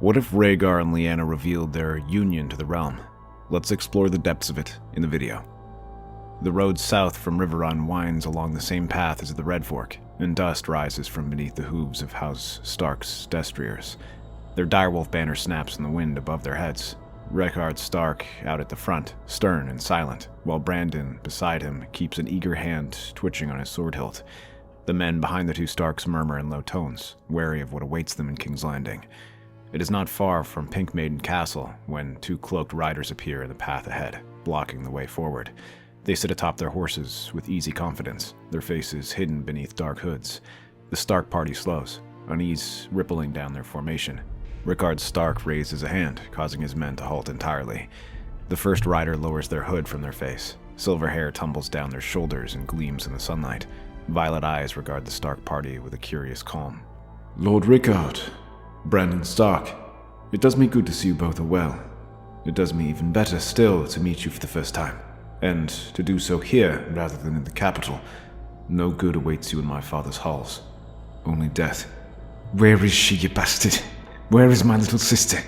What if Rhaegar and Lyanna revealed their union to the realm? Let's explore the depths of it in the video. The road south from Riverrun winds along the same path as the Red Fork, and dust rises from beneath the hooves of House Stark's destriers. Their direwolf banner snaps in the wind above their heads. Rickard Stark out at the front, stern and silent, while Brandon, beside him, keeps an eager hand twitching on his sword hilt. The men behind the two Starks murmur in low tones, wary of what awaits them in King's Landing. It is not far from Pinkmaiden Castle when two cloaked riders appear in the path ahead, blocking the way forward. They sit atop their horses with easy confidence, their faces hidden beneath dark hoods. The Stark party slows, unease rippling down their formation. Rickard Stark raises a hand, causing his men to halt entirely. The first rider lowers their hood from their face. Silver hair tumbles down their shoulders and gleams in the sunlight. Violet eyes regard the Stark party with a curious calm. Lord Rickard, Brandon Stark, it does me good to see you both are well. It does me even better still to meet you for the first time, and to do so here rather than in the capital. No good awaits you in my father's halls, only death. Where is she, you bastard? Where is my little sister?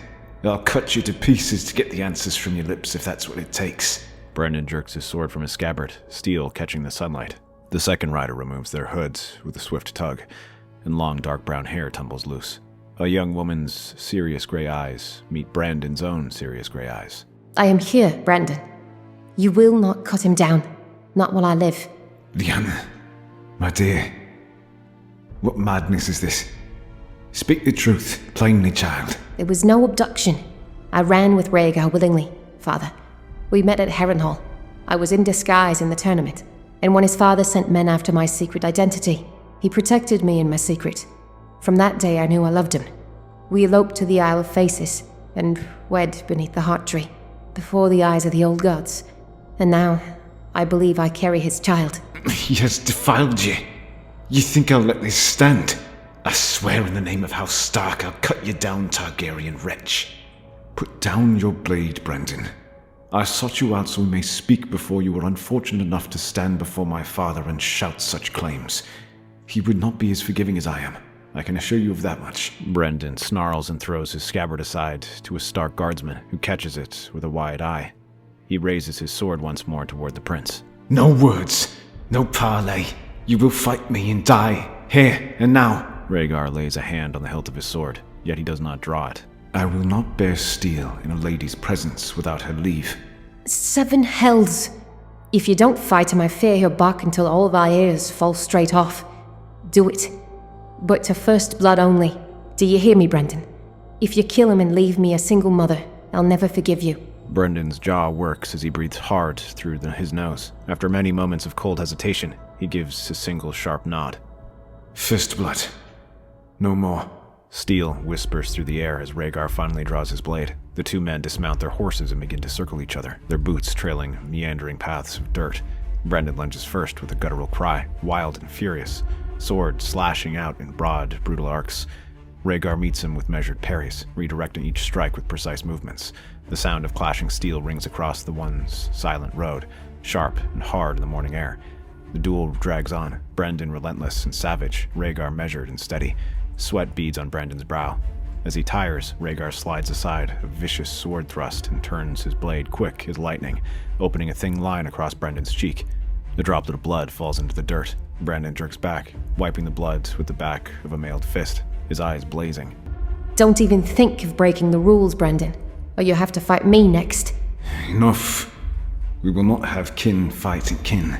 I'll cut you to pieces to get the answers from your lips if that's what it takes. Brandon jerks his sword from his scabbard, steel catching the sunlight. The second rider removes their hoods with a swift tug, and long dark brown hair tumbles loose. A young woman's serious gray eyes meet Brandon's own serious gray eyes. I am here, Brandon. You will not cut him down. Not while I live. Lyanna, my dear, what madness is this? Speak the truth, plainly, child. There was no abduction. I ran with Rhaegar willingly, father. We met at Harrenhal. I was in disguise in the tournament, and when his father sent men after my secret identity, he protected me in my secret. From that day I knew I loved him. We eloped to the Isle of Faces, and wed beneath the heart tree, before the eyes of the old gods. And now, I believe I carry his child. He has defiled you. You think I'll let this stand? I swear in the name of House Stark I'll cut you down, Targaryen wretch. Put down your blade, Brandon. I sought you out so we may speak before you were unfortunate enough to stand before my father and shout such claims. He would not be as forgiving as I am. I can assure you of that much. Brandon snarls and throws his scabbard aside to a Stark guardsman who catches it with a wide eye. He raises his sword once more toward the prince. No words, no parley. You will fight me and die, here and now. Rhaegar lays a hand on the hilt of his sword, yet he does not draw it. I will not bear steel in a lady's presence without her leave. 7 hells! If you don't fight him, I fear he'll bark until all of our ears fall straight off. Do it. But to first blood only. Do you hear me, Brandon? If you kill him and leave me a single mother, I'll never forgive you. Brandon's jaw works as he breathes hard through his nose. After many moments of cold hesitation, he gives a single sharp nod. First blood. No more. Steel whispers through the air as Rhaegar finally draws his blade. The two men dismount their horses and begin to circle each other, their boots trailing meandering paths of dirt. Brandon lunges first with a guttural cry, wild and furious, sword slashing out in broad, brutal arcs. Rhaegar meets him with measured parries, redirecting each strike with precise movements. The sound of clashing steel rings across the once silent road, sharp and hard in the morning air. The duel drags on, Brandon relentless and savage, Rhaegar measured and steady. Sweat beads on Brandon's brow. As he tires, Rhaegar slides aside a vicious sword thrust and turns his blade quick as lightning, opening a thin line across Brandon's cheek. The droplet of blood falls into the dirt. Brandon jerks back, wiping the blood with the back of a mailed fist, his eyes blazing. Don't even think of breaking the rules, Brandon, or you'll have to fight me next. Enough. We will not have kin fighting kin.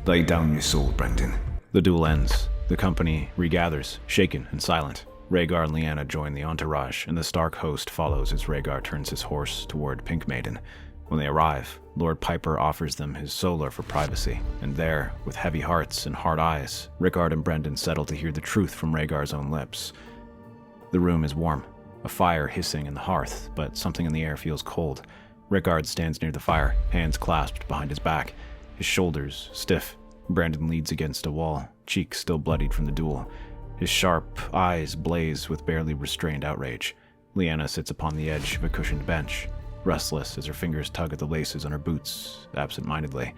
Lay down your sword, Brandon. The duel ends. The company regathers, shaken and silent. Rhaegar and Lyanna join the entourage, and the Stark host follows as Rhaegar turns his horse toward Pinkmaiden. When they arrive, Lord Piper offers them his solar for privacy, and there, with heavy hearts and hard eyes, Rickard and Brandon settle to hear the truth from Rhaegar's own lips. The room is warm, a fire hissing in the hearth, but something in the air feels cold. Rickard stands near the fire, hands clasped behind his back, his shoulders stiff. Brandon leans against a wall, cheeks still bloodied from the duel. His sharp eyes blaze with barely restrained outrage. Lyanna sits upon the edge of a cushioned bench, restless as her fingers tug at the laces on her boots, absent-mindedly.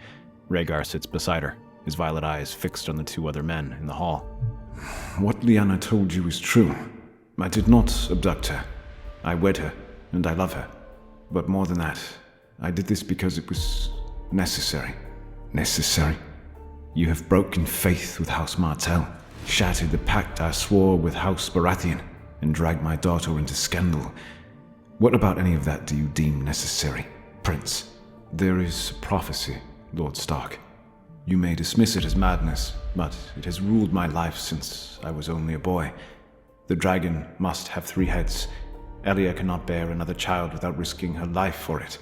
Rhaegar sits beside her, his violet eyes fixed on the two other men in the hall. What Lyanna told you is true. I did not abduct her. I wed her, and I love her. But more than that, I did this because it was necessary. Necessary? You have broken faith with House Martell, shattered the pact I swore with House Baratheon, and dragged my daughter into scandal. What about any of that do you deem necessary, Prince? There is prophecy, Lord Stark. You may dismiss it as madness, but it has ruled my life since I was only a boy. The dragon must have 3 heads. Elia cannot bear another child without risking her life for it.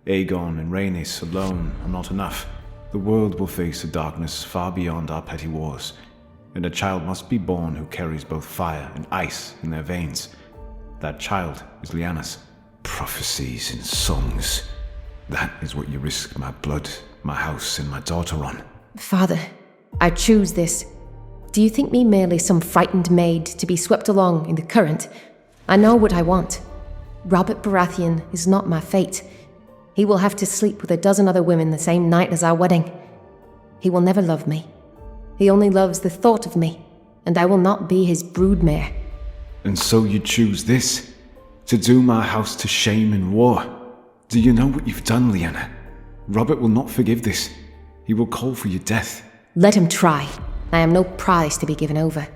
Aegon and Rhaenys alone are not enough. The world will face a darkness far beyond our petty wars, and a child must be born who carries both fire and ice in their veins. That child is Lyanna's. Prophecies and songs. That is what you risk my blood, my house, and my daughter on. Father, I choose this. Do you think me merely some frightened maid to be swept along in the current? I know what I want. Robert Baratheon is not my fate. He will have to sleep with a dozen other women the same night as our wedding. He will never love me. He only loves the thought of me, and I will not be his broodmare. And so you choose this? To doom our house to shame and war? Do you know what you've done, Lyanna? Robert will not forgive this. He will call for your death. Let him try. I am no prize to be given over.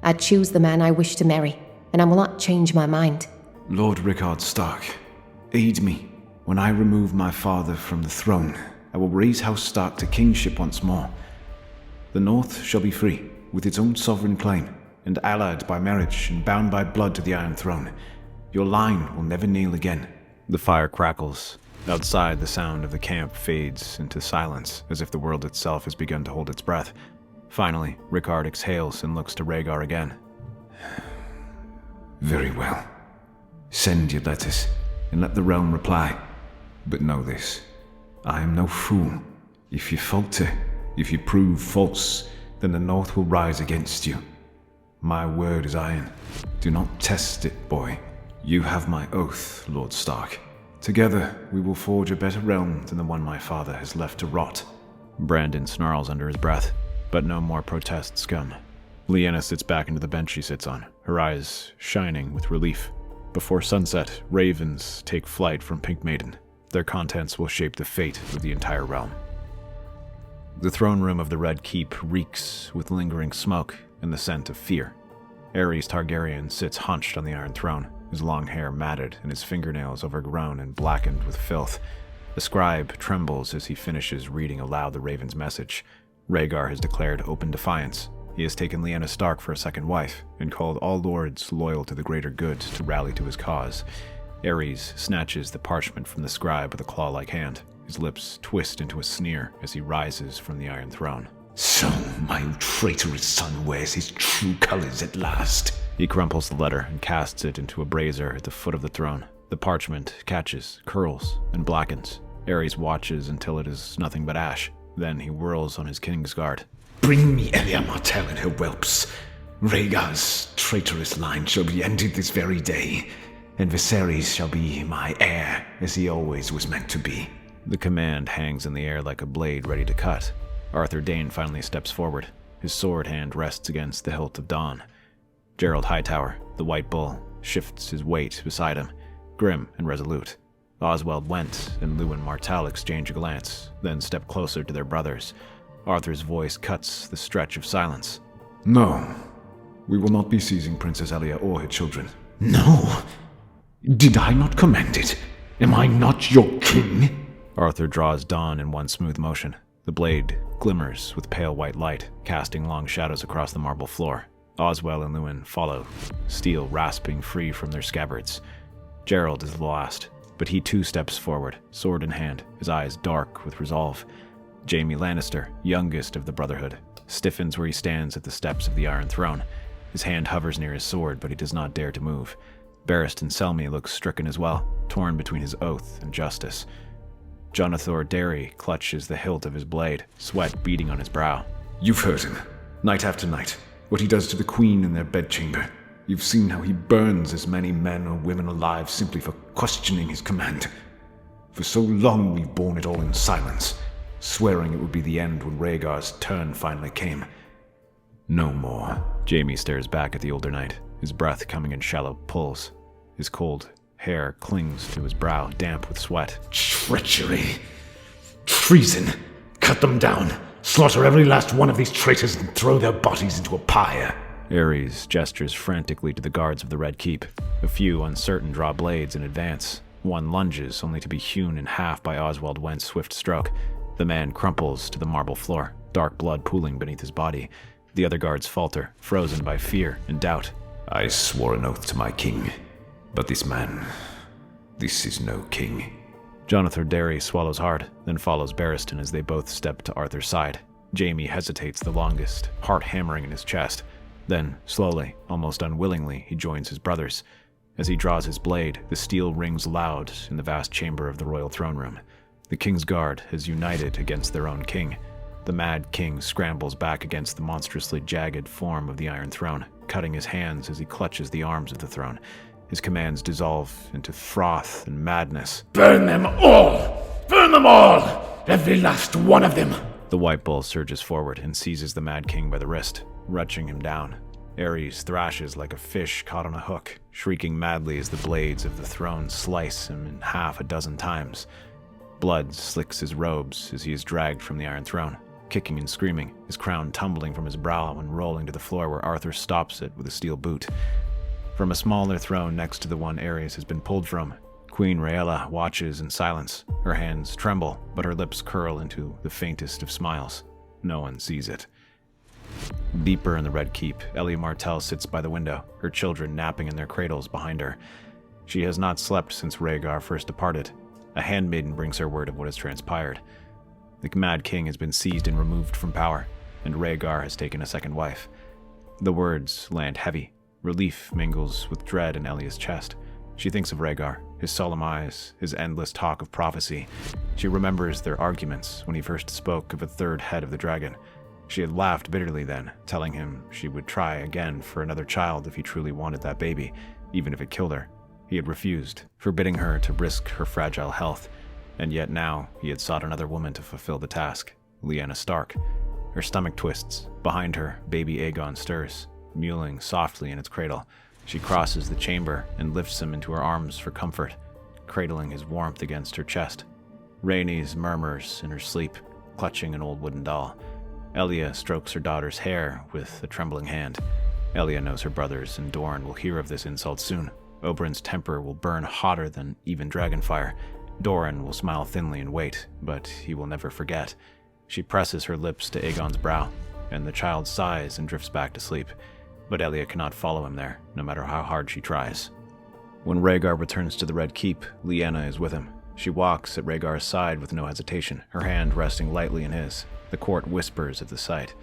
I choose the man I wish to marry, and I will not change my mind. Lord Rickard Stark, aid me. When I remove my father from the throne, I will raise House Stark to kingship once more. The North shall be free, with its own sovereign claim, and allied by marriage and bound by blood to the Iron Throne. Your line will never kneel again. The fire crackles. Outside, the sound of the camp fades into silence, as if the world itself has begun to hold its breath. Finally, Rickard exhales and looks to Rhaegar again. Very well. Send your letters, and let the realm reply. But know this, I am no fool. If you falter, if you prove false, then the North will rise against you. My word is iron. Do not test it, boy. You have my oath, Lord Stark. Together, we will forge a better realm than the one my father has left to rot. Brandon snarls under his breath, but no more protests come. Lyanna sits back into the bench she sits on, her eyes shining with relief. Before sunset, ravens take flight from Pinkmaiden. Their contents will shape the fate of the entire realm. The throne room of the Red Keep reeks with lingering smoke and the scent of fear. Aerys Targaryen sits hunched on the Iron Throne, his long hair matted and his fingernails overgrown and blackened with filth. The scribe trembles as he finishes reading aloud the Raven's message. Rhaegar has declared open defiance. He has taken Lyanna Stark for a second wife, and called all lords loyal to the greater good to rally to his cause. Aerys snatches the parchment from the scribe with a claw-like hand. His lips twist into a sneer as he rises from the Iron Throne. So my traitorous son wears his true colors at last. He crumples the letter and casts it into a brazier at the foot of the throne. The parchment catches, curls, and blackens. Aerys watches until it is nothing but ash. Then he whirls on his Kingsguard. Bring me Elia Martell and her whelps. Rhaegar's traitorous line shall be ended this very day, and Viserys shall be my heir, as he always was meant to be. The command hangs in the air like a blade ready to cut. Arthur Dayne finally steps forward. His sword hand rests against the hilt of Dawn. Gerald Hightower, the White Bull, shifts his weight beside him, grim and resolute. Oswald Went and Lewin Martell exchange a glance, then step closer to their brothers. Arthur's voice cuts the stretch of silence. No, we will not be seizing Princess Elia or her children. No? Did I not command it? Am I not your king? Arthur draws Dawn in one smooth motion. The blade glimmers with pale white light, casting long shadows across the marble floor. Oswell and Lewin follow, steel rasping free from their scabbards. Gerald is the last, but he too steps forward, sword in hand, his eyes dark with resolve. Jaime Lannister, youngest of the Brotherhood, stiffens where he stands at the steps of the Iron Throne. His hand hovers near his sword, but he does not dare to move. Barristan Selmy looks stricken as well, torn between his oath and justice. Jonathor Derry clutches the hilt of his blade, sweat beading on his brow. You've heard him, night after night, what he does to the Queen in their bedchamber. You've seen how he burns as many men or women alive simply for questioning his command. For so long we've borne it all in silence, swearing it would be the end when Rhaegar's turn finally came. No more. Jaime stares back at the older knight, his breath coming in shallow pulls. His cold, Hair clings to his brow, damp with sweat. Treachery. Treason. Cut them down. Slaughter every last one of these traitors and throw their bodies into a pyre. Ares gestures frantically to the guards of the Red Keep. A few, uncertain, draw blades in advance. One lunges, only to be hewn in half by Oswald Went's swift stroke. The man crumples to the marble floor, dark blood pooling beneath his body. The other guards falter, frozen by fear and doubt. I swore an oath to my king, but this is no king. Jonathan Derry swallows hard, then follows Barristan as they both step to Arthur's side. Jamie hesitates the longest, heart hammering in his chest. Then, slowly, almost unwillingly, he joins his brothers. As he draws his blade, the steel rings loud in the vast chamber of the royal throne room. The King's Guard has united against their own king. The Mad King scrambles back against the monstrously jagged form of the Iron Throne, cutting his hands as he clutches the arms of the throne. His commands dissolve into froth and madness. Burn them all! Burn them all! Every last one of them! The White Bull surges forward and seizes the Mad King by the wrist, wrenching him down. Ares thrashes like a fish caught on a hook, shrieking madly as the blades of the throne slice him in half a dozen times. Blood slicks his robes as he is dragged from the Iron Throne, kicking and screaming, his crown tumbling from his brow and rolling to the floor where Arthur stops it with a steel boot. From a smaller throne next to the one Ares has been pulled from, Queen Rhaegar watches in silence. Her hands tremble, but her lips curl into the faintest of smiles. No one sees it. Deeper in the Red Keep, Elia Martell sits by the window, her children napping in their cradles behind her. She has not slept since Rhaegar first departed. A handmaiden brings her word of what has transpired. The Mad King has been seized and removed from power, and Rhaegar has taken a second wife. The words land heavy. Relief mingles with dread in Elia's chest. She thinks of Rhaegar, his solemn eyes, his endless talk of prophecy. She remembers their arguments when he first spoke of a third head of the dragon. She had laughed bitterly then, telling him she would try again for another child if he truly wanted that baby, even if it killed her. He had refused, forbidding her to risk her fragile health, and yet now he had sought another woman to fulfill the task, Lyanna Stark. Her stomach twists. Behind her, baby Aegon stirs, mewling softly in its cradle. She crosses the chamber and lifts him into her arms for comfort, cradling his warmth against her chest. Rhaenys murmurs in her sleep, clutching an old wooden doll. Elia strokes her daughter's hair with a trembling hand. Elia knows her brothers and Dorne will hear of this insult soon. Oberyn's temper will burn hotter than even dragonfire. Doran will smile thinly and wait, but he will never forget. She presses her lips to Aegon's brow, and the child sighs and drifts back to sleep. But Elia cannot follow him there, no matter how hard she tries. When Rhaegar returns to the Red Keep, Lyanna is with him. She walks at Rhaegar's side with no hesitation, her hand resting lightly in his. The court whispers at the sight.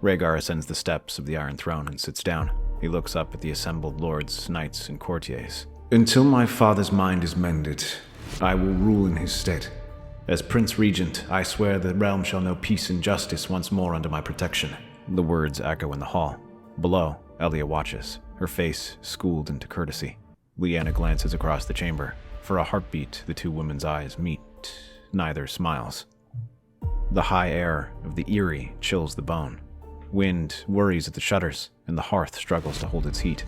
Rhaegar ascends the steps of the Iron Throne and sits down. He looks up at the assembled lords, knights, and courtiers. Until my father's mind is mended, I will rule in his stead. As Prince Regent, I swear the realm shall know peace and justice once more under my protection. The words echo in the hall. Below, Elia watches, her face schooled into courtesy. Lyanna glances across the chamber. For a heartbeat, the two women's eyes meet. Neither smiles. The high air of the Eyrie chills the bone. Wind worries at the shutters, and the hearth struggles to hold its heat.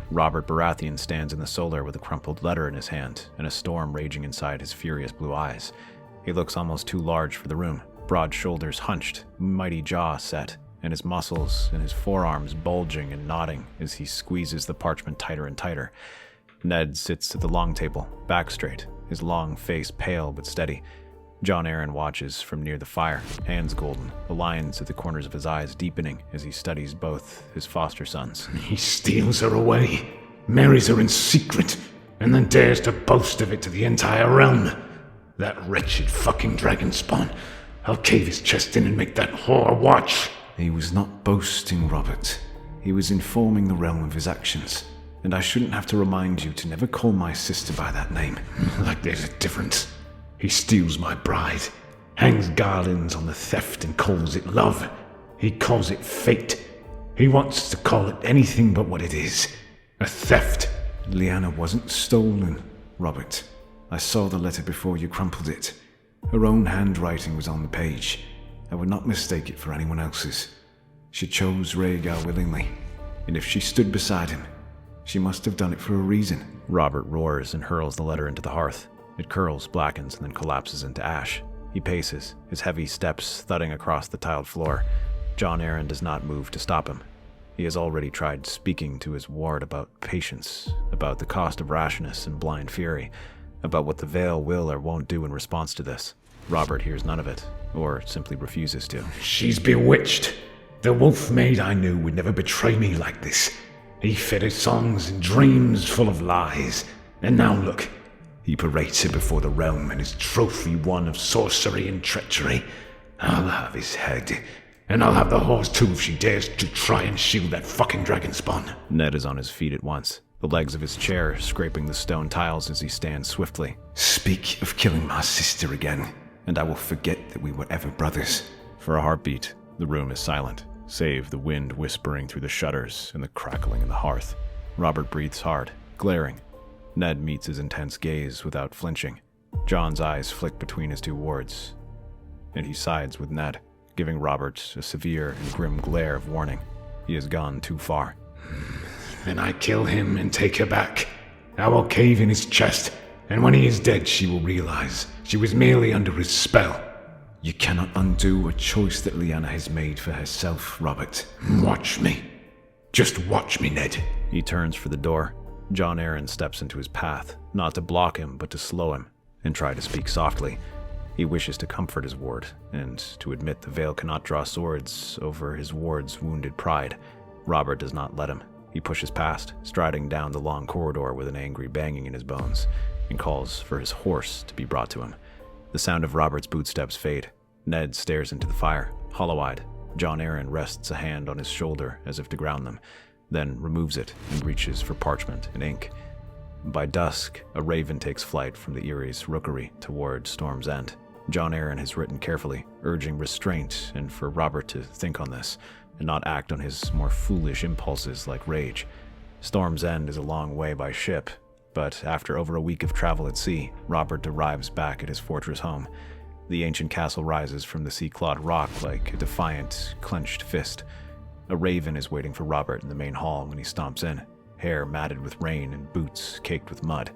Robert Baratheon stands in the solar with a crumpled letter in his hand, and a storm raging inside his furious blue eyes. He looks almost too large for the room, broad shoulders hunched, mighty jaw set, and his muscles and his forearms bulging and knotting as he squeezes the parchment tighter and tighter. Ned sits at the long table, back straight, his long face pale but steady. Jon Arryn watches from near the fire, hands golden, the lines at the corners of his eyes deepening as he studies both his foster sons. He steals her away, marries her in secret, and then dares to boast of it to the entire realm. That wretched fucking dragon spawn. I'll cave his chest in and make that whore watch. He was not boasting, Robert. He was informing the realm of his actions. And I shouldn't have to remind you to never call my sister by that name. Like there's a difference. He steals my bride, hangs garlands on the theft and calls it love. He calls it fate. He wants to call it anything but what it is. A theft. Lyanna wasn't stolen, Robert. I saw the letter before you crumpled it. Her own handwriting was on the page. I would not mistake it for anyone else's. She chose Rhaegar willingly, and if she stood beside him, She must have done it for a reason. Robert roars and hurls the letter into the hearth. It curls, blackens, and then collapses into ash. He paces, his heavy steps thudding across the tiled floor. Jon Arryn does not move to stop him. He has already tried speaking to his ward about patience, about the cost of rashness and blind fury, about what the Vale will or won't do in response to this. Robert hears none of it, or simply refuses to. She's bewitched. The wolf maid I knew would never betray me like this. He fed her songs and dreams full of lies. And now look, he parades her before the realm and his trophy one of sorcery and treachery. I'll have his head. And I'll have the horse too if she dares to try and shield that fucking dragon spawn. Ned is on his feet at once, the legs of his chair scraping the stone tiles as he stands swiftly. Speak of killing my sister again, and I will forget that we were ever brothers. For a heartbeat, the room is silent, save the wind whispering through the shutters and the crackling in the hearth. Robert breathes hard, glaring. Ned meets his intense gaze without flinching. Jon's eyes flick between his two wards, and he sides with Ned, giving Robert a severe and grim glare of warning. He has gone too far. Then I kill him and take her back. I will cave in his chest, and when he is dead she will realize she was merely under his spell. You cannot undo a choice that Lyanna has made for herself, Robert. Watch me. Just watch me, Ned. He turns for the door. Jon Arryn steps into his path, not to block him, but to slow him, and try to speak softly. He wishes to comfort his ward, and to admit the Vale cannot draw swords over his ward's wounded pride. Robert does not let him. He pushes past, striding down the long corridor with an angry banging in his bones, and calls for his horse to be brought to him. The sound of Robert's bootsteps fade. Ned stares into the fire, hollow-eyed. Jon Arryn rests a hand on his shoulder as if to ground them, then removes it and reaches for parchment and ink. By dusk, a raven takes flight from the Erie's rookery toward Storm's End. Jon Arryn has written carefully, urging restraint and for Robert to think on this, and not act on his more foolish impulses like rage. Storm's End is a long way by ship, but after over a week of travel at sea, Robert arrives back at his fortress home. The ancient castle rises from the sea-clawed rock like a defiant, clenched fist. A raven is waiting for Robert in the main hall when he stomps in, hair matted with rain and boots caked with mud.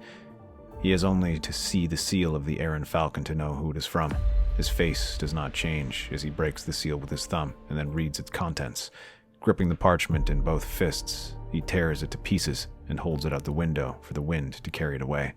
He has only to see the seal of the Arryn falcon to know who it is from. His face does not change as he breaks the seal with his thumb and then reads its contents. Gripping the parchment in both fists, he tears it to pieces and holds it out the window for the wind to carry it away.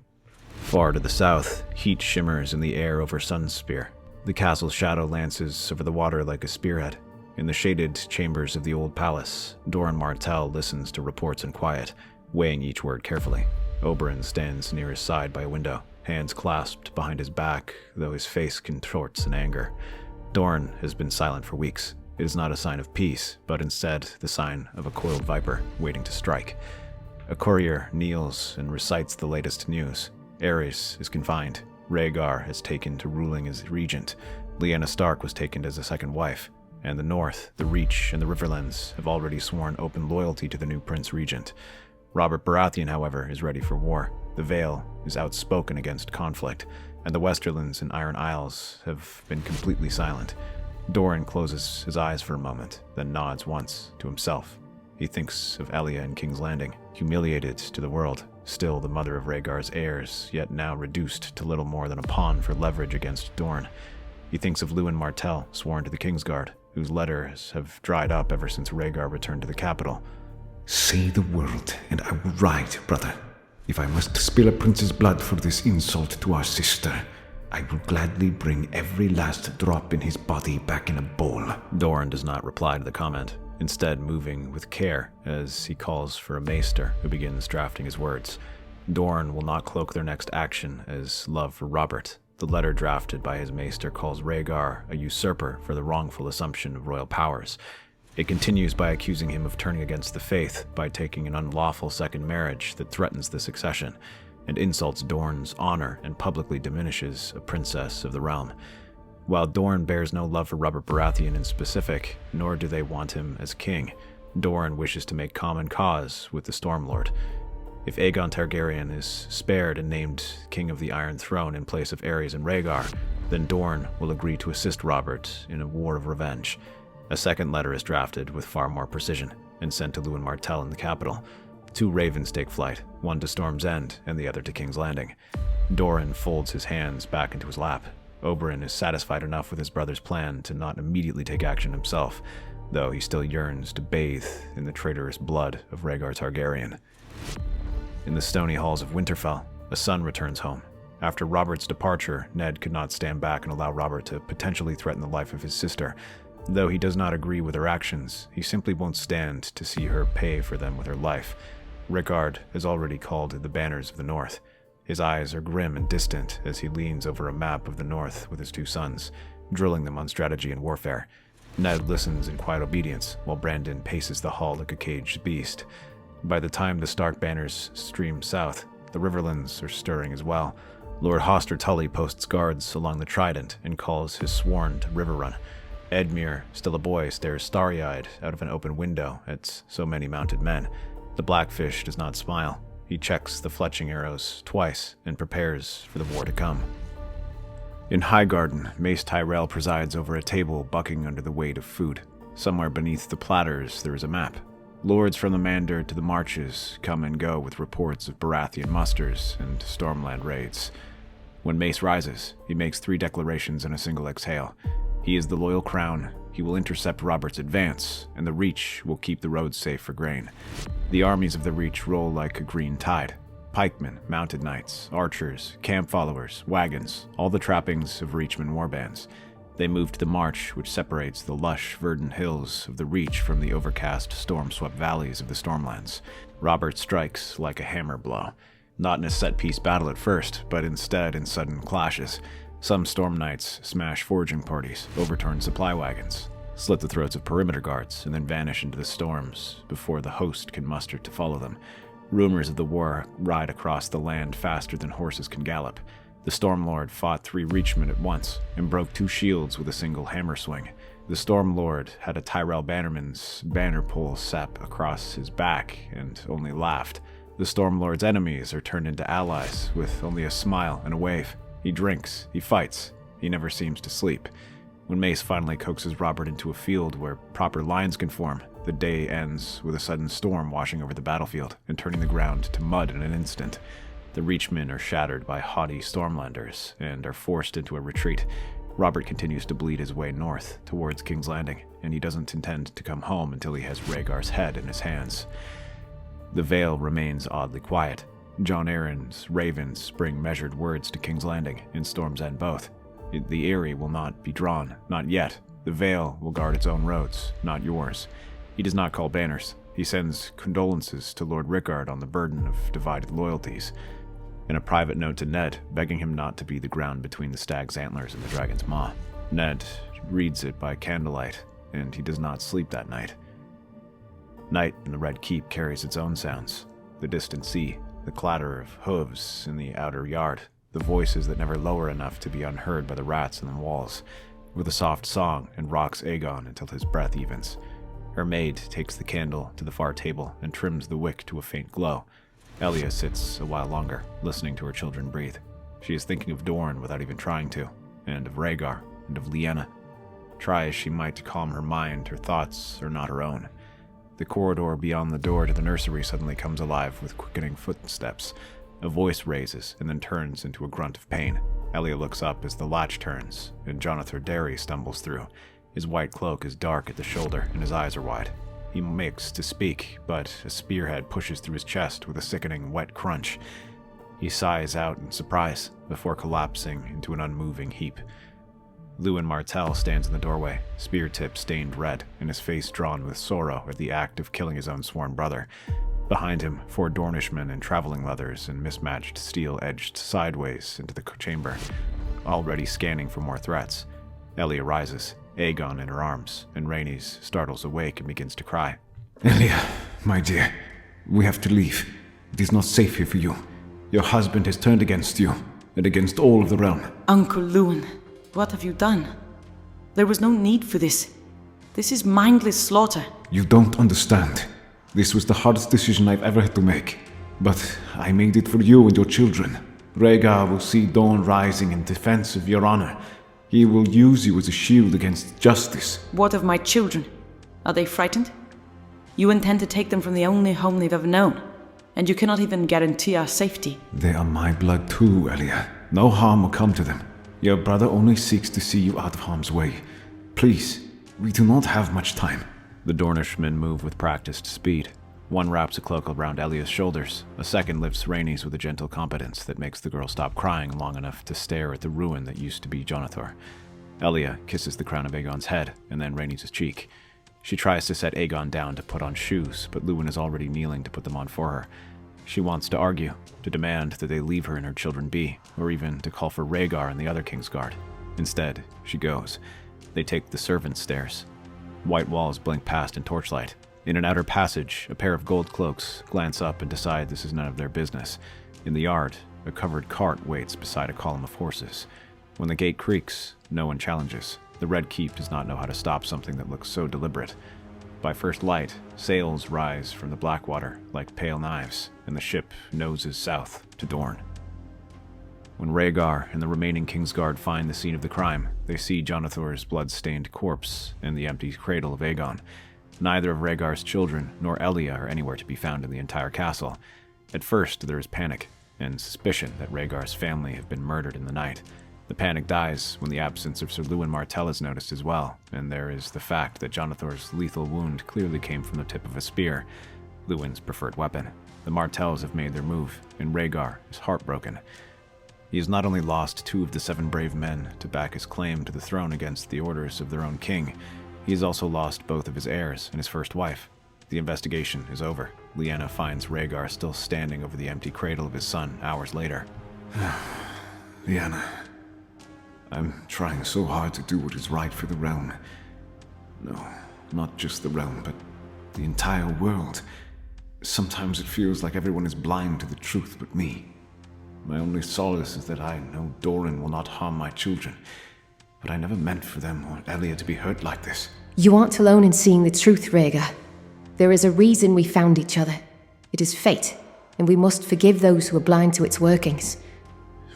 Far to the south, heat shimmers in the air over Sunspear. The castle's shadow lances over the water like a spearhead. In the shaded chambers of the old palace, Doran Martell listens to reports in quiet, weighing each word carefully. Oberyn stands near his side by a window, hands clasped behind his back, though his face contorts in anger. Doran has been silent for weeks. It is not a sign of peace, but instead the sign of a coiled viper waiting to strike. A courier kneels and recites the latest news. Aerys is confined. Rhaegar has taken to ruling as regent. Lyanna Stark was taken as a second wife. And the North, the Reach, and the Riverlands have already sworn open loyalty to the new Prince Regent. Robert Baratheon, however, is ready for war. The Vale is outspoken against conflict, and the Westerlands and Iron Isles have been completely silent. Doran closes his eyes for a moment, then nods once to himself. He thinks of Elia in King's Landing, humiliated to the world, still the mother of Rhaegar's heirs, yet now reduced to little more than a pawn for leverage against Dorne. He thinks of Lewin Martell, sworn to the Kingsguard, whose letters have dried up ever since Rhaegar returned to the capital. Say the word, and I will ride, brother. If I must spill a prince's blood for this insult to our sister, I will gladly bring every last drop in his body back in a bowl. Doran does not reply to the comment, instead moving with care as he calls for a maester who begins drafting his words. Doran will not cloak their next action as love for Robert. The letter drafted by his maester calls Rhaegar a usurper for the wrongful assumption of royal powers. It continues by accusing him of turning against the faith by taking an unlawful second marriage that threatens the succession, and insults Dorne's honor and publicly diminishes a princess of the realm. While Dorne bears no love for Robert Baratheon in specific, nor do they want him as king, Doran wishes to make common cause with the Stormlord. If Aegon Targaryen is spared and named King of the Iron Throne in place of Aerys and Rhaegar, then Dorne will agree to assist Robert in a war of revenge. A second letter is drafted with far more precision and sent to Lewin Martell in the capital. Two ravens take flight, one to Storm's End and the other to King's Landing. Doran folds his hands back into his lap. Oberyn is satisfied enough with his brother's plan to not immediately take action himself, though he still yearns to bathe in the traitorous blood of Rhaegar Targaryen. In the stony halls of Winterfell, a son returns home. After Robert's departure, Ned could not stand back and allow Robert to potentially threaten the life of his sister. Though he does not agree with her actions, he simply won't stand to see her pay for them with her life. Rickard has already called the Banners of the North. His eyes are grim and distant as he leans over a map of the North with his two sons, drilling them on strategy and warfare. Ned listens in quiet obedience, while Brandon paces the hall like a caged beast. By the time the Stark banners stream south, the Riverlands are stirring as well. Lord Hoster Tully posts guards along the Trident and calls his sworn to Riverrun. Edmure, still a boy, stares starry-eyed out of an open window at so many mounted men. The Blackfish does not smile. He checks the fletching arrows twice and prepares for the war to come. In Highgarden, Mace Tyrell presides over a table bucking under the weight of food. Somewhere beneath the platters there is a map. Lords from the Mander to the Marches come and go with reports of Baratheon musters and Stormland raids. When Mace rises, he makes 3 declarations in a single exhale. He is the loyal crown, he will intercept Robert's advance, and the Reach will keep the roads safe for grain. The armies of the Reach roll like a green tide. Pikemen, mounted knights, archers, camp followers, wagons, all the trappings of Reachman warbands. They move to the march which separates the lush, verdant hills of the Reach from the overcast, storm-swept valleys of the Stormlands. Robert strikes like a hammer blow. Not in a set-piece battle at first, but instead in sudden clashes. Some Storm Knights smash foraging parties, overturn supply wagons, slit the throats of perimeter guards, and then vanish into the storms before the host can muster to follow them. Rumors of the war ride across the land faster than horses can gallop. The Stormlord fought 3 Reachmen at once and broke 2 shields with a single hammer swing. The Stormlord had a Tyrell bannerman's banner pole sap across his back and only laughed. The Stormlord's enemies are turned into allies with only a smile and a wave. He drinks, he fights, he never seems to sleep. When Mace finally coaxes Robert into a field where proper lines can form, the day ends with a sudden storm washing over the battlefield and turning the ground to mud in an instant. The Reachmen are shattered by haughty Stormlanders and are forced into a retreat. Robert continues to bleed his way north towards King's Landing, and he doesn't intend to come home until he has Rhaegar's head in his hands. The Vale remains oddly quiet. Jon Arryn's ravens bring measured words to King's Landing and Storm's End both. The Eyrie will not be drawn, not yet. The Vale will guard its own roads, not yours. He does not call banners. He sends condolences to Lord Rickard on the burden of divided loyalties. In a private note to Ned, begging him not to be the ground between the stag's antlers and the dragon's maw. Ned reads it by candlelight, and he does not sleep that night. Night in the Red Keep carries its own sounds. The distant sea, the clatter of hooves in the outer yard, the voices that never lower enough to be unheard by the rats in the walls. With a soft song and rocks Aegon until his breath evens. Her maid takes the candle to the far table and trims the wick to a faint glow. Elia sits a while longer, listening to her children breathe. She is thinking of Dorne without even trying to, and of Rhaegar, and of Lyanna. Try as she might to calm her mind, her thoughts are not her own. The corridor beyond the door to the nursery suddenly comes alive with quickening footsteps. A voice raises and then turns into a grunt of pain. Elia looks up as the latch turns, and Jonathan Derry stumbles through. His white cloak is dark at the shoulder, and his eyes are wide. He makes to speak, but a spearhead pushes through his chest with a sickening wet crunch. He sighs out in surprise before collapsing into an unmoving heap. Lewin Martell stands in the doorway, spear tip stained red, and his face drawn with sorrow at the act of killing his own sworn brother. Behind him, 4 Dornishmen in traveling leathers and mismatched steel edged sideways into the chamber, already scanning for more threats. Elia rises, Aegon in her arms, and Rhaenys startles awake and begins to cry. Elia, my dear, we have to leave. It is not safe here for you. Your husband has turned against you, and against all of the realm. Uncle Lewin, what have you done? There was no need for this. This is mindless slaughter. You don't understand. This was the hardest decision I've ever had to make. But I made it for you and your children. Rhaegar will see dawn rising in defense of your honor. He will use you as a shield against justice. What of my children? Are they frightened? You intend to take them from the only home they've ever known? and you cannot even guarantee our safety. They are my blood too, Elia. No harm will come to them. Your brother only seeks to see you out of harm's way. Please, we do not have much time. The Dornishmen move with practiced speed. One wraps a cloak around Elia's shoulders. A second lifts Rhaenys with a gentle competence that makes the girl stop crying long enough to stare at the ruin that used to be Jonathor. Elia kisses the crown of Aegon's head and then Rhaenys' cheek. She tries to set Aegon down to put on shoes, but Luwin is already kneeling to put them on for her. She wants to argue, to demand that they leave her and her children be, or even to call for Rhaegar and the other Kingsguard. Instead, she goes. They take the servants' stairs. White walls blink past in torchlight. In an outer passage, a pair of gold cloaks glance up and decide this is none of their business. In the yard, a covered cart waits beside a column of horses. When the gate creaks, no one challenges. The Red Keep does not know how to stop something that looks so deliberate. By first light, sails rise from the Blackwater like pale knives, and the ship noses south to Dorne. When Rhaegar and the remaining Kingsguard find the scene of the crime, they see Jonathor's blood-stained corpse and the empty cradle of Aegon. Neither of Rhaegar's children nor Elia are anywhere to be found in the entire castle. At first, there is panic and suspicion that Rhaegar's family have been murdered in the night. The panic dies when the absence of Sir Luwin Martell is noticed as well, and there is the fact that Jonathor's lethal wound clearly came from the tip of a spear, Luwin's preferred weapon. The Martells have made their move, and Rhaegar is heartbroken. He has not only lost 2 of the 7 brave men to back his claim to the throne against the orders of their own king, he has also lost both of his heirs and his first wife. The investigation is over. Lyanna finds Rhaegar still standing over the empty cradle of his son hours later. Lyanna, I'm trying so hard to do what is right for the realm. No, not just the realm, but the entire world. Sometimes it feels like everyone is blind to the truth but me. My only solace is that I know Doran will not harm my children, but I never meant for them or Elia to be hurt like this. You aren't alone in seeing the truth, Rhaegar. There is a reason we found each other. It is fate, and we must forgive those who are blind to its workings.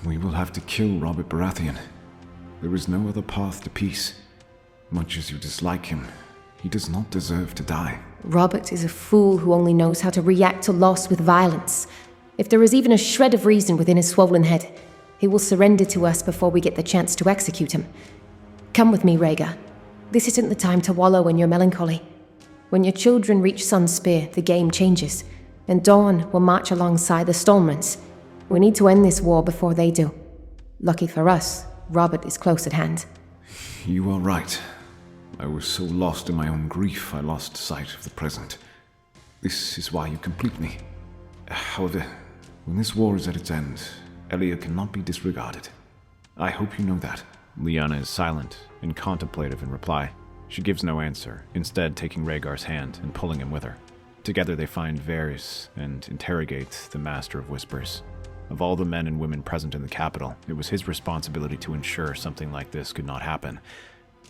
We will have to kill Robert Baratheon. There is no other path to peace. Much as you dislike him, he does not deserve to die. Robert is a fool who only knows how to react to loss with violence. If there is even a shred of reason within his swollen head, he will surrender to us before we get the chance to execute him. Come with me, Rhaegar. This isn't the time to wallow in your melancholy. When your children reach Sunspear, the game changes, and Dawn will march alongside the Stormlands. We need to end this war before they do. Lucky for us, Robert is close at hand. You are right. I was so lost in my own grief, I lost sight of the present. This is why you complete me. However, when this war is at its end, Elia cannot be disregarded. I hope you know that. Lyanna is silent and contemplative in reply. She gives no answer, instead taking Rhaegar's hand and pulling him with her. Together they find Varys and interrogate the Master of Whispers. Of all the men and women present in the capital, it was his responsibility to ensure something like this could not happen.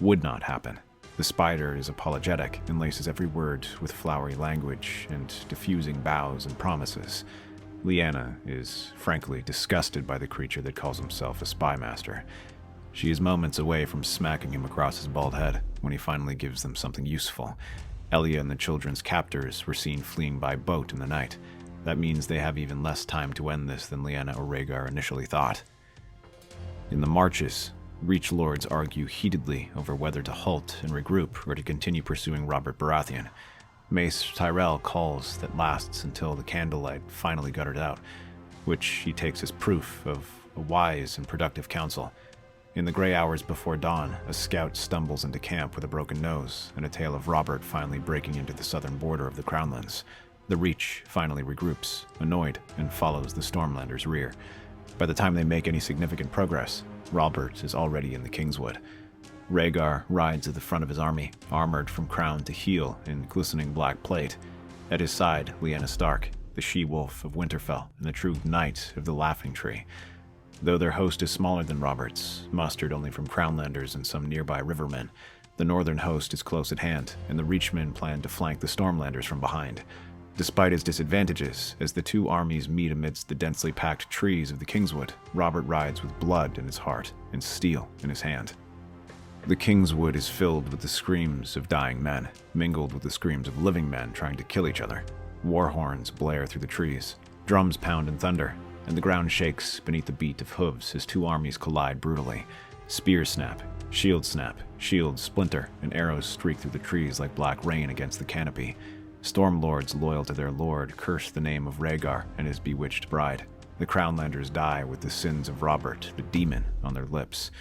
Would not happen. The spider is apologetic and laces every word with flowery language and diffusing vows and promises. Lyanna is, frankly, disgusted by the creature that calls himself a spy master. She is moments away from smacking him across his bald head when he finally gives them something useful. Elia and the children's captors were seen fleeing by boat in the night. That means they have even less time to end this than Lyanna or Rhaegar initially thought. In the marches, Reach Lords argue heatedly over whether to halt and regroup or to continue pursuing Robert Baratheon. Mace Tyrell calls that lasts until the candlelight finally guttered out, which he takes as proof of a wise and productive counsel. In the gray hours before dawn, a scout stumbles into camp with a broken nose and a tale of Robert finally breaking into the southern border of the Crownlands. The Reach finally regroups, annoyed, and follows the Stormlanders' rear. By the time they make any significant progress, Robert is already in the Kingswood. Rhaegar rides at the front of his army, armored from crown to heel in glistening black plate. At his side, Lyanna Stark, the she-wolf of Winterfell and the true knight of the Laughing Tree. Though their host is smaller than Robert's, mustered only from Crownlanders and some nearby rivermen, the northern host is close at hand, and the Reachmen plan to flank the Stormlanders from behind. Despite his disadvantages, as the two armies meet amidst the densely packed trees of the Kingswood, Robert rides with blood in his heart and steel in his hand. The Kingswood is filled with the screams of dying men, mingled with the screams of living men trying to kill each other. War horns blare through the trees. Drums pound and thunder, and the ground shakes beneath the beat of hooves as two armies collide brutally. Spears snap, shields splinter, and arrows streak through the trees like black rain against the canopy. Stormlords loyal to their lord curse the name of Rhaegar and his bewitched bride. The Crownlanders die with the sins of Robert, the demon, on their lips.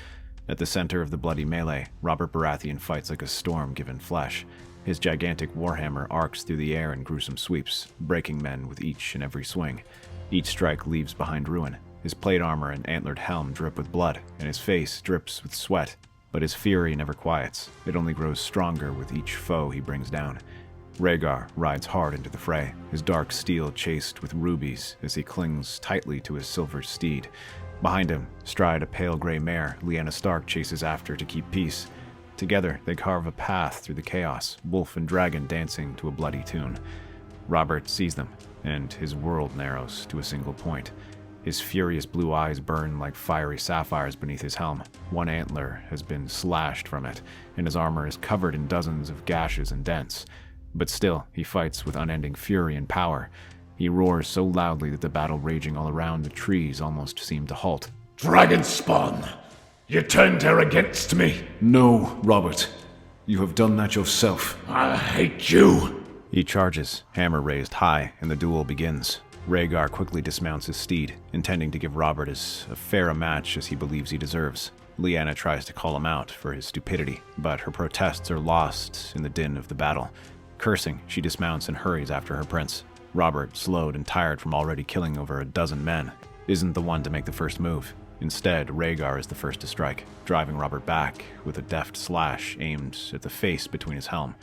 At the center of the bloody melee, Robert Baratheon fights like a storm given flesh. His gigantic warhammer arcs through the air in gruesome sweeps, breaking men with each and every swing. Each strike leaves behind ruin. His plate armor and antlered helm drip with blood, and his face drips with sweat. But his fury never quiets. It only grows stronger with each foe he brings down. Rhaegar rides hard into the fray, his dark steel chased with rubies as he clings tightly to his silver steed. Behind him, stride a pale gray mare, Lyanna Stark chases after to keep peace. Together, they carve a path through the chaos, wolf and dragon dancing to a bloody tune. Robert sees them, and his world narrows to a single point. His furious blue eyes burn like fiery sapphires beneath his helm. One antler has been slashed from it, and his armor is covered in dozens of gashes and dents. But still, he fights with unending fury and power. He roars so loudly that the battle raging all around the trees almost seemed to halt. Dragonspawn! You turned her against me! No, Robert. You have done that yourself. I hate you! He charges, hammer raised high, and the duel begins. Rhaegar quickly dismounts his steed, intending to give Robert as fair a match as he believes he deserves. Lyanna tries to call him out for his stupidity, but her protests are lost in the din of the battle. Cursing, she dismounts and hurries after her prince. Robert, slowed and tired from already killing over a dozen men, isn't the one to make the first move. Instead, Rhaegar is the first to strike, driving Robert back with a deft slash aimed at the face between his helm.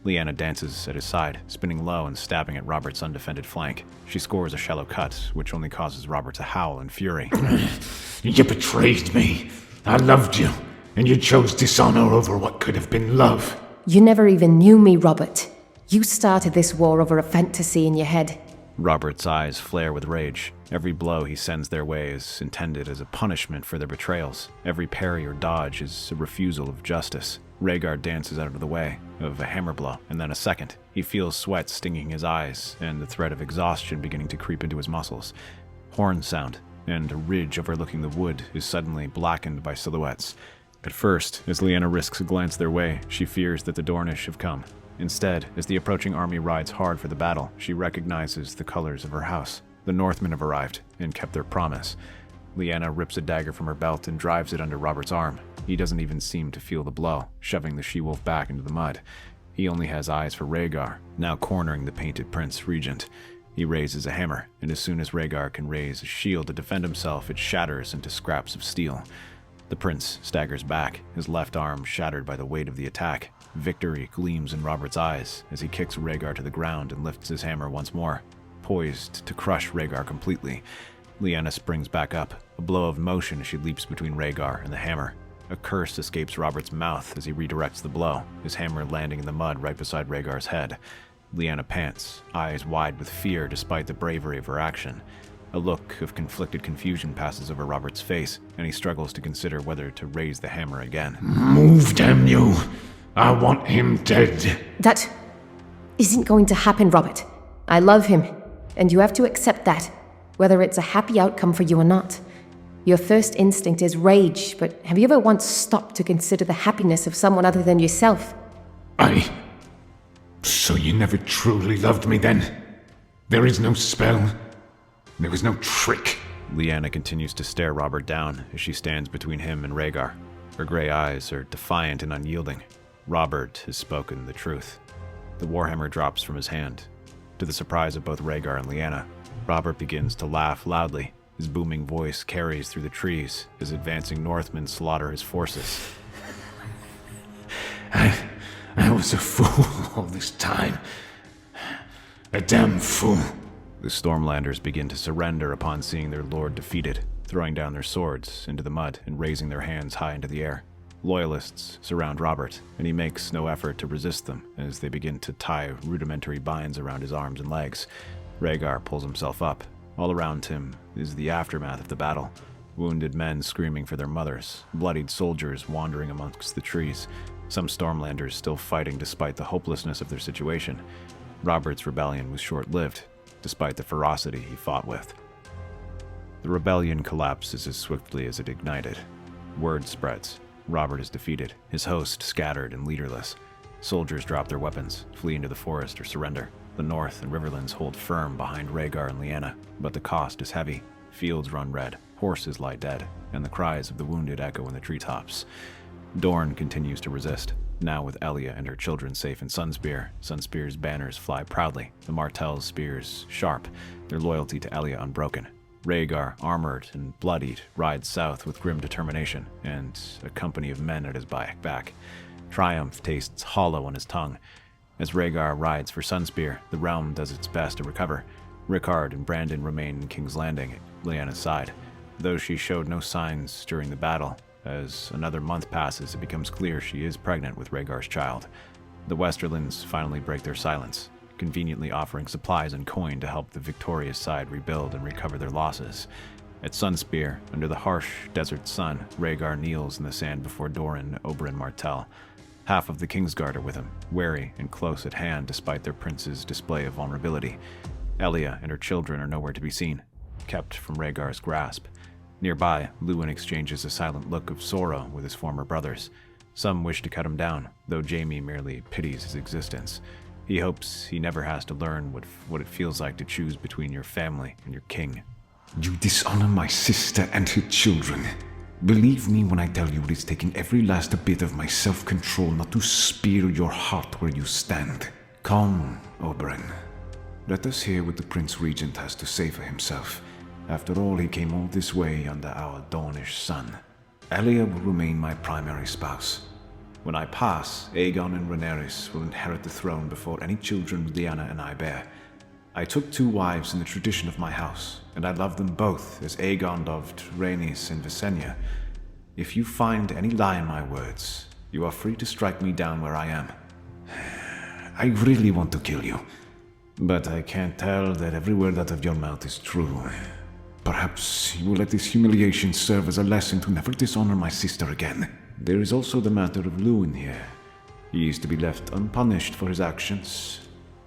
Lyanna dances at his side, spinning low and stabbing at Robert's undefended flank. She scores a shallow cut, which only causes Robert to howl in fury. You betrayed me. I loved you, and you chose dishonor over what could have been love. You never even knew me, Robert. You started this war over a fantasy in your head. Robert's eyes flare with rage. Every blow he sends their way is intended as a punishment for their betrayals. Every parry or dodge is a refusal of justice. Rhaegar dances out of the way of a hammer blow, and then a second. He feels sweat stinging his eyes, and the threat of exhaustion beginning to creep into his muscles. Horns sound, and a ridge overlooking the wood is suddenly blackened by silhouettes. At first, as Lyanna risks a glance their way, she fears that the Dornish have come. Instead, as the approaching army rides hard for the battle, she recognizes the colors of her house. The Northmen have arrived, and kept their promise. Lyanna rips a dagger from her belt and drives it under Robert's arm. He doesn't even seem to feel the blow, shoving the she-wolf back into the mud. He only has eyes for Rhaegar, now cornering the painted Prince Regent. He raises a hammer, and as soon as Rhaegar can raise a shield to defend himself, it shatters into scraps of steel. The prince staggers back, his left arm shattered by the weight of the attack. Victory gleams in Robert's eyes as he kicks Rhaegar to the ground and lifts his hammer once more, poised to crush Rhaegar completely. Lyanna springs back up, a blow of motion as she leaps between Rhaegar and the hammer. A curse escapes Robert's mouth as he redirects the blow, his hammer landing in the mud right beside Rhaegar's head. Lyanna pants, eyes wide with fear despite the bravery of her action. A look of conflicted confusion passes over Robert's face, and he struggles to consider whether to raise the hammer again. Move, damn you! I want him dead. That isn't going to happen, Robert. I love him, and you have to accept that, whether it's a happy outcome for you or not. Your first instinct is rage, but have you ever once stopped to consider the happiness of someone other than yourself? So you never truly loved me then? There is no spell? There was no trick? Lyanna continues to stare Robert down as she stands between him and Rhaegar. Her gray eyes are defiant and unyielding. Robert has spoken the truth. The warhammer drops from his hand. To the surprise of both Rhaegar and Lyanna, Robert begins to laugh loudly. His booming voice carries through the trees as advancing Northmen slaughter his forces. I was a fool all this time. A damn fool. The Stormlanders begin to surrender upon seeing their lord defeated, throwing down their swords into the mud and raising their hands high into the air. Loyalists surround Robert, and he makes no effort to resist them as they begin to tie rudimentary binds around his arms and legs. Rhaegar pulls himself up. All around him is the aftermath of the battle. Wounded men screaming for their mothers, bloodied soldiers wandering amongst the trees, some Stormlanders still fighting despite the hopelessness of their situation. Robert's rebellion was short-lived, despite the ferocity he fought with. The rebellion collapses as swiftly as it ignited. Word spreads. Robert is defeated, his host scattered and leaderless. Soldiers drop their weapons, flee into the forest, or surrender. The North and Riverlands hold firm behind Rhaegar and Lyanna, but the cost is heavy. Fields run red, horses lie dead, and the cries of the wounded echo in the treetops. Dorne continues to resist, now with Elia and her children safe in Sunspear. Sunspear's banners fly proudly, the Martell's spears sharp, their loyalty to Elia unbroken. Rhaegar, armored and bloodied, rides south with grim determination, and a company of men at his back. Triumph tastes hollow on his tongue. As Rhaegar rides for Sunspear, the realm does its best to recover. Rickard and Brandon remain in King's Landing at Lyanna's side, though she showed no signs during the battle. As another month passes, it becomes clear she is pregnant with Rhaegar's child. The Westerlands finally break their silence, conveniently offering supplies and coin to help the victorious side rebuild and recover their losses. At Sunspear, under the harsh desert sun, Rhaegar kneels in the sand before Doran, Oberyn Martell. Half of the Kingsguard are with him, wary and close at hand despite their prince's display of vulnerability. Elia and her children are nowhere to be seen, kept from Rhaegar's grasp. Nearby, Luwin exchanges a silent look of sorrow with his former brothers. Some wish to cut him down, though Jaime merely pities his existence. He hopes he never has to learn what it feels like to choose between your family and your king. You dishonor my sister and her children. Believe me when I tell you it is taking every last bit of my self-control not to spear your heart where you stand. Come, Oberyn. Let us hear what the Prince Regent has to say for himself. After all, he came all this way under our Dornish sun. Elia will remain my primary spouse. When I pass, Aegon and Rhaenyra will inherit the throne before any children Lyanna and I bear. I took 2 wives in the tradition of my house, and I love them both as Aegon loved Rhaenys and Visenya. If you find any lie in my words, you are free to strike me down where I am. I really want to kill you. But I can't tell that every word out of your mouth is true. Perhaps you will let this humiliation serve as a lesson to never dishonor my sister again. There is also the matter of Luwin here. He is to be left unpunished for his actions.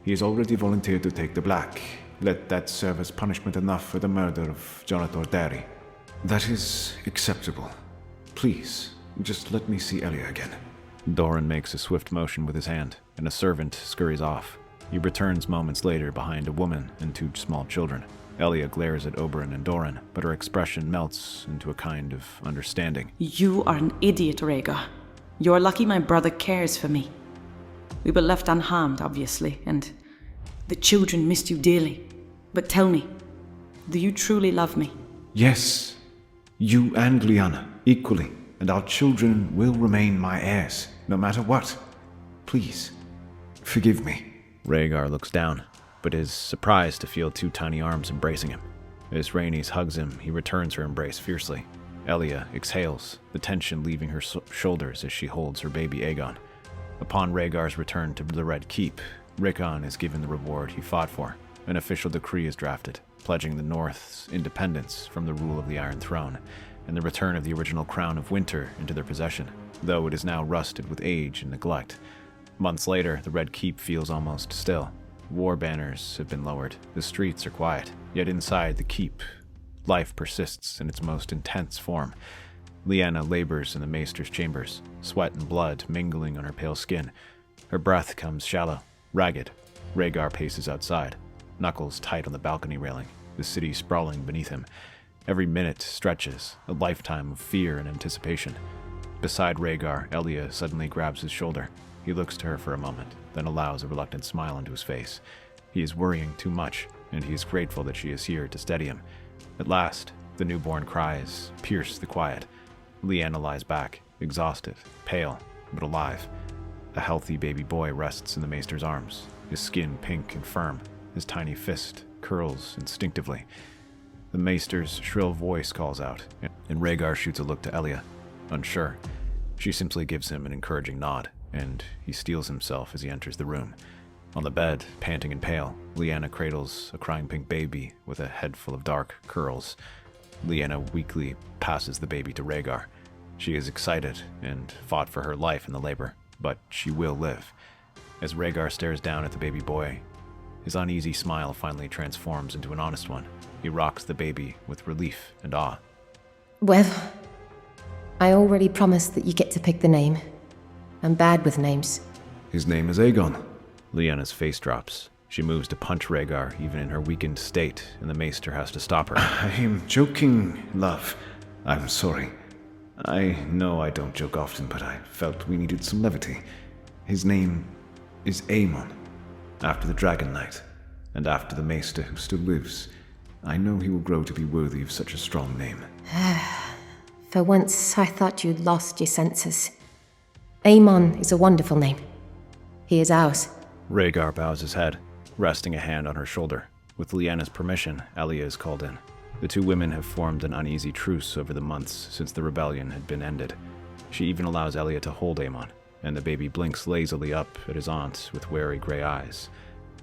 He has already volunteered to take the black. Let that serve as punishment enough for the murder of Jonathan Derry. That is acceptable. Please, just let me see Elia again. Doran makes a swift motion with his hand, and a servant scurries off. He returns moments later behind a woman and 2 small children. Elia glares at Oberyn and Doran, but her expression melts into a kind of understanding. You are an idiot, Rhaegar. You're lucky my brother cares for me. We were left unharmed, obviously, and the children missed you dearly. But tell me, do you truly love me? Yes, you and Lyanna, equally, and our children will remain my heirs, no matter what. Please, forgive me. Rhaegar looks down, but is surprised to feel 2 tiny arms embracing him. As Rhaenys hugs him, he returns her embrace fiercely. Elia exhales, the tension leaving her shoulders as she holds her baby Aegon. Upon Rhaegar's return to the Red Keep, Rickon is given the reward he fought for. An official decree is drafted, pledging the North's independence from the rule of the Iron Throne, and the return of the original Crown of Winter into their possession, though it is now rusted with age and neglect. Months later, the Red Keep feels almost still. War banners have been lowered, the streets are quiet, yet inside the keep, life persists in its most intense form. Lyanna labors in the maester's chambers, sweat and blood mingling on her pale skin. Her breath comes shallow, ragged. Rhaegar paces outside, knuckles tight on the balcony railing, the city sprawling beneath him. Every minute stretches, a lifetime of fear and anticipation. Beside Rhaegar, Elia suddenly grabs his shoulder. He looks to her for a moment, then allows a reluctant smile onto his face. He is worrying too much, and he is grateful that she is here to steady him. At last, the newborn cries pierce the quiet. Lyanna lies back, exhausted, pale, but alive. A healthy baby boy rests in the maester's arms, his skin pink and firm, his tiny fist curls instinctively. The maester's shrill voice calls out, and Rhaegar shoots a look to Elia, unsure. She simply gives him an encouraging nod, and he steels himself as he enters the room. On the bed, panting and pale, Lyanna cradles a crying pink baby with a head full of dark curls. Lyanna weakly passes the baby to Rhaegar. She is excited and fought for her life in the labor, but she will live. As Rhaegar stares down at the baby boy, His uneasy smile finally transforms into an honest one. He rocks the baby with relief and awe. Well, I already promised that you get to pick the name. I'm bad with names. His name is Aegon. Lyanna's face drops. She moves to punch Rhaegar even in her weakened state, and the maester has to stop her. I'm joking, love. I'm sorry. I know I don't joke often, but I felt we needed some levity. His name is Aemon, after the Dragon Knight, and after the maester who still lives. I know he will grow to be worthy of such a strong name. For once, I thought you'd lost your senses. Aemon is a wonderful name. He is ours. Rhaegar bows his head, resting a hand on her shoulder. With Lyanna's permission, Elia is called in. The two women have formed an uneasy truce over the months since the rebellion had been ended. She even allows Elia to hold Aemon, and the baby blinks lazily up at his aunt with wary gray eyes.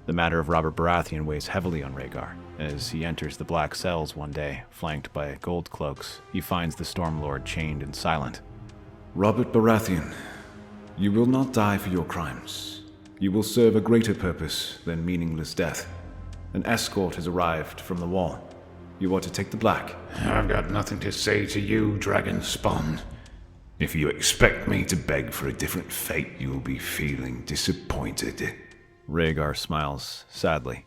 The matter of Robert Baratheon weighs heavily on Rhaegar. As he enters the black cells one day, flanked by gold cloaks, he finds the Stormlord chained and silent. Robert Baratheon, you will not die for your crimes. You will serve a greater purpose than meaningless death. An escort has arrived from the wall. You are to take the black. I've got nothing to say to you, dragon spawn. If you expect me to beg for a different fate, you'll be feeling disappointed. Rhaegar smiles sadly.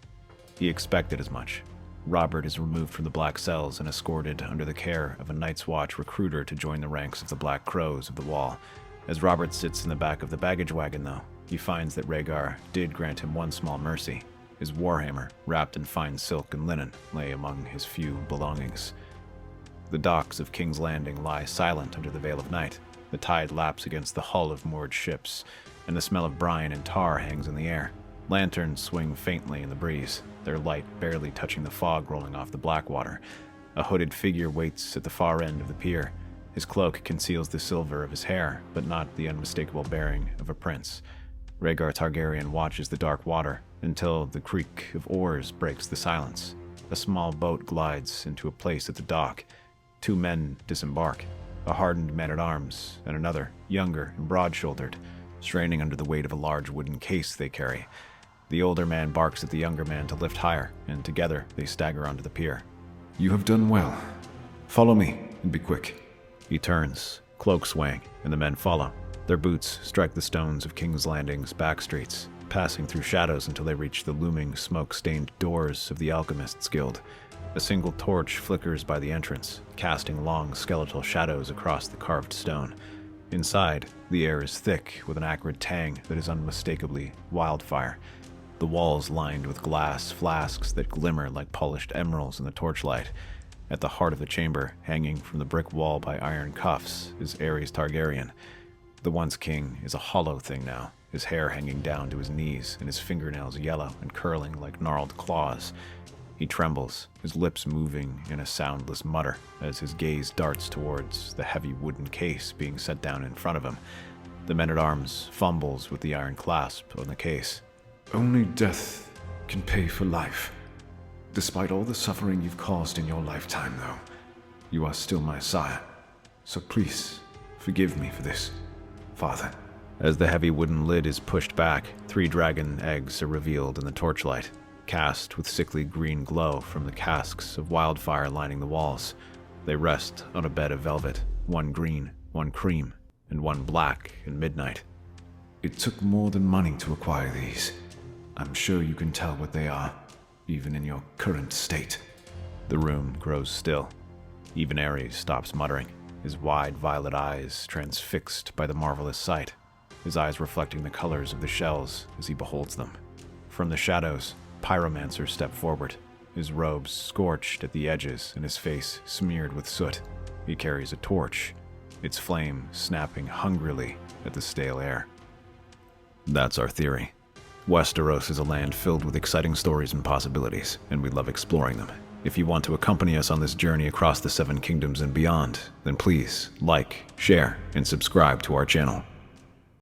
He expected as much. Robert is removed from the black cells and escorted under the care of a Night's Watch recruiter to join the ranks of the Black Crows of the Wall. As Robert sits in the back of the baggage wagon, though, he finds that Rhaegar did grant him one small mercy. His warhammer, wrapped in fine silk and linen, lay among his few belongings. The docks of King's Landing lie silent under the veil of night. The tide laps against the hull of moored ships, and the smell of brine and tar hangs in the air. Lanterns swing faintly in the breeze, their light barely touching the fog rolling off the black water. A hooded figure waits at the far end of the pier. His cloak conceals the silver of his hair, but not the unmistakable bearing of a prince. Rhaegar Targaryen watches the dark water until the creak of oars breaks the silence. A small boat glides into a place at the dock. Two men disembark, a hardened man-at-arms and another, younger and broad-shouldered, straining under the weight of a large wooden case they carry. The older man barks at the younger man to lift higher, and together they stagger onto the pier. You have done well. Follow me, and be quick. He turns, cloak swaying, and the men follow. Their boots strike the stones of King's Landing's back streets, passing through shadows until they reach the looming, smoke-stained doors of the Alchemists' Guild. A single torch flickers by the entrance, casting long skeletal shadows across the carved stone. Inside, the air is thick with an acrid tang that is unmistakably wildfire. The walls lined with glass flasks that glimmer like polished emeralds in the torchlight. At the heart of the chamber, hanging from the brick wall by iron cuffs, is Aerys Targaryen. The once king is a hollow thing now, his hair hanging down to his knees and his fingernails yellow and curling like gnarled claws. He trembles, his lips moving in a soundless mutter as his gaze darts towards the heavy wooden case being set down in front of him. The man-at-arms fumbles with the iron clasp on the case. Only death can pay for life. Despite all the suffering you've caused in your lifetime, though, you are still my sire. So please, forgive me for this, Father. As the heavy wooden lid is pushed back, 3 dragon eggs are revealed in the torchlight, cast with sickly green glow from the casks of wildfire lining the walls. They rest on a bed of velvet, one green, one cream, and one black in midnight. It took more than money to acquire these. I'm sure you can tell what they are, even in your current state. The room grows still. Even Aerys stops muttering, his wide violet eyes transfixed by the marvelous sight, his eyes reflecting the colors of the shells as he beholds them. From the shadows, Pyromancer stepped forward, his robes scorched at the edges and his face smeared with soot. He carries a torch, its flame snapping hungrily at the stale air. That's our theory. Westeros is a land filled with exciting stories and possibilities, and we love exploring them. If you want to accompany us on this journey across the 7 kingdoms and beyond, then please like, share, and subscribe to our channel.